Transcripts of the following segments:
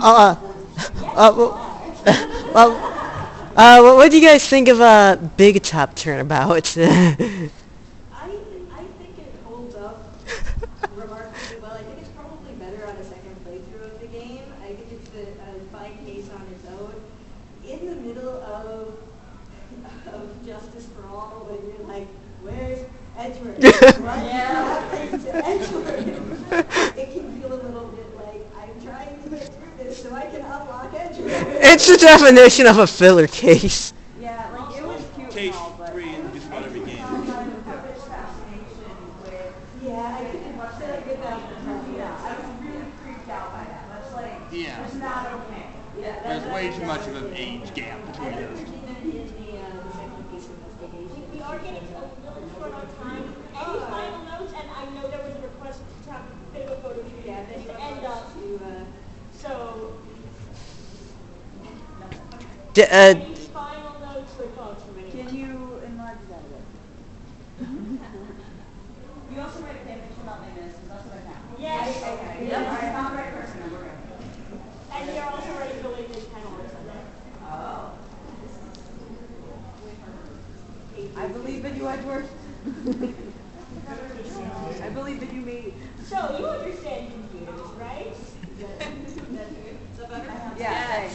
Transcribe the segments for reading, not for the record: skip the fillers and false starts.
Uh, well, what do you guys think of Big Top Turnabout? I think it holds up remarkably well. I think it's probably better on a second playthrough of the game. I think it's a fine case on its own. In the middle of Justice for All, when you're like, where's Edgeworth? What happened to Edgeworth? It can feel a little bit like, I'm trying to get through this so I can unlock Edgeworth. It's the definition of a filler case. Yeah, like it was cute Case and all, but 3 in just about every game. yeah, I couldn't watch that without the yeah, I was really creeped out by that. That's like, Yeah. it's not okay. Yeah, There's way too much of an age gap between I think those. Regina in the second piece of investigation. We are getting a little short on time. Any final notes? And I know there was a request to have a bit of a photo shoot Yeah, at then the you end want of. to, So, D- uh, any final notes or thoughts from anyone? can you enlarge that a bit? You also write a damage about my minutes, because that's what I found. Yes. Okay. Yep. All right, I'm the right person. We're good. And you're also ready to leave this panel on Sunday. Oh. I believe in you, Edward. I believe in you, me. So, you understand computers, right? Yeah.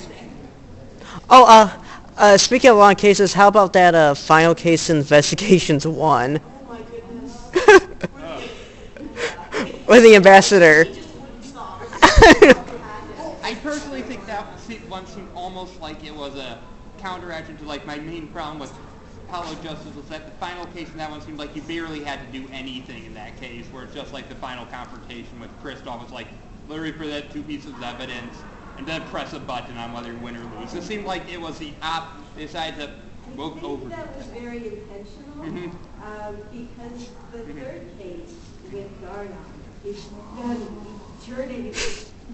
oh, speaking of long cases, how about that final case Investigations 1? Oh my goodness. With the ambassador. I personally think that one seemed almost like it was a counteraction to like my main problem with Apollo Justice was that the final case in that one seemed like you barely had to do anything in that case, where it's just like the final confrontation with Kristoff was like literally present 2 pieces of evidence and then press a button on whether you win or lose. It seemed like it was the they decided to I think that was very intentional because the third case with Garnon is turning,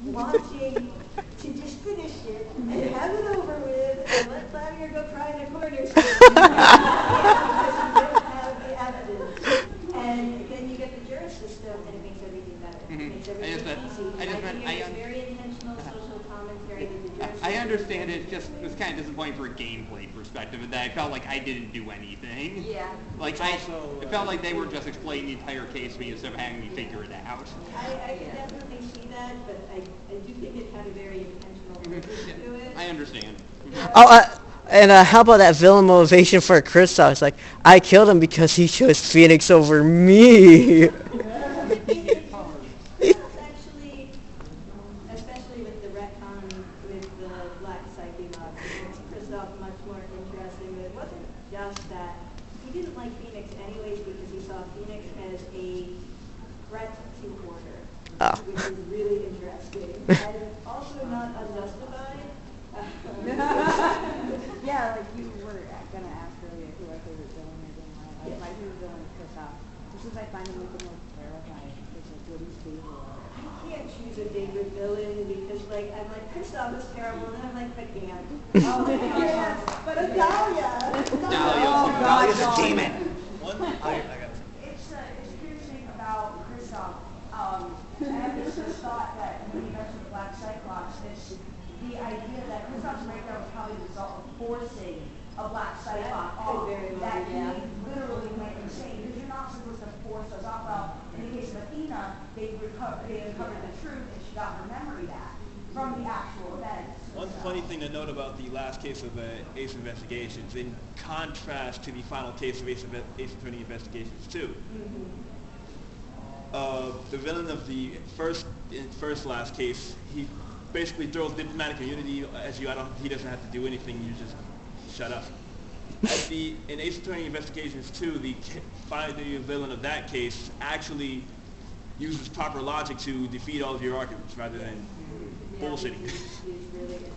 wanting to just finish it and have it over with and let Flavia go cry in a corner because you don't have the evidence. And then you get the jury system and it makes everything better. It makes everything easy. I think it was very intentional social commentary that the jury system. I understand it. It was kind of disappointing for a gameplay perspective, in that I felt like I didn't do anything. Yeah. Like it felt like they were just explaining the entire case to me instead of having me figure it out. I can definitely see that, but I do think it had a very intentional purpose to it. I understand. And how about that villain motivation for Kristoff? It's like, I killed him because he chose Phoenix over me. It's actually, especially with the retcon with the Black Psyche mob, it makes Kristoff much more interesting. But it wasn't just that. He didn't like Phoenix anyways because he saw Phoenix as a threat to order, which is really interesting. And also not unjustified. Yeah, like you were gonna ask earlier who my favorite villain is in my life. My favorite villain is Kristoff. Just because I find him like the most terrifying. It's like what he's capable of. I can't choose a favorite villain because, like, I'm like, Kristoff is terrible, and then I'm like, McGann. Oh, yeah, but Adalia. Dahlia's a demon. It's piercing about Kristoff. I have this thought that when he mentioned the Black Cyclops, it's the idea that Kristoff's breakdown was probably the result of forcing a Black Cyclops off. That he literally went insane. Because you're not supposed to force those off. Well, in the case of Athena, they uncovered the truth and she got her memory back from the actual events. One funny thing to note about the last case of Ace Investigations, in contrast to the final case of Ace Attorney Investigations 2, the villain of the first last case, he basically throws diplomatic immunity as you. He doesn't have to do anything. You just shut up. In Ace Attorney Investigations 2, the villain of that case actually uses proper logic to defeat all of your arguments rather than bullshitting. He's really good.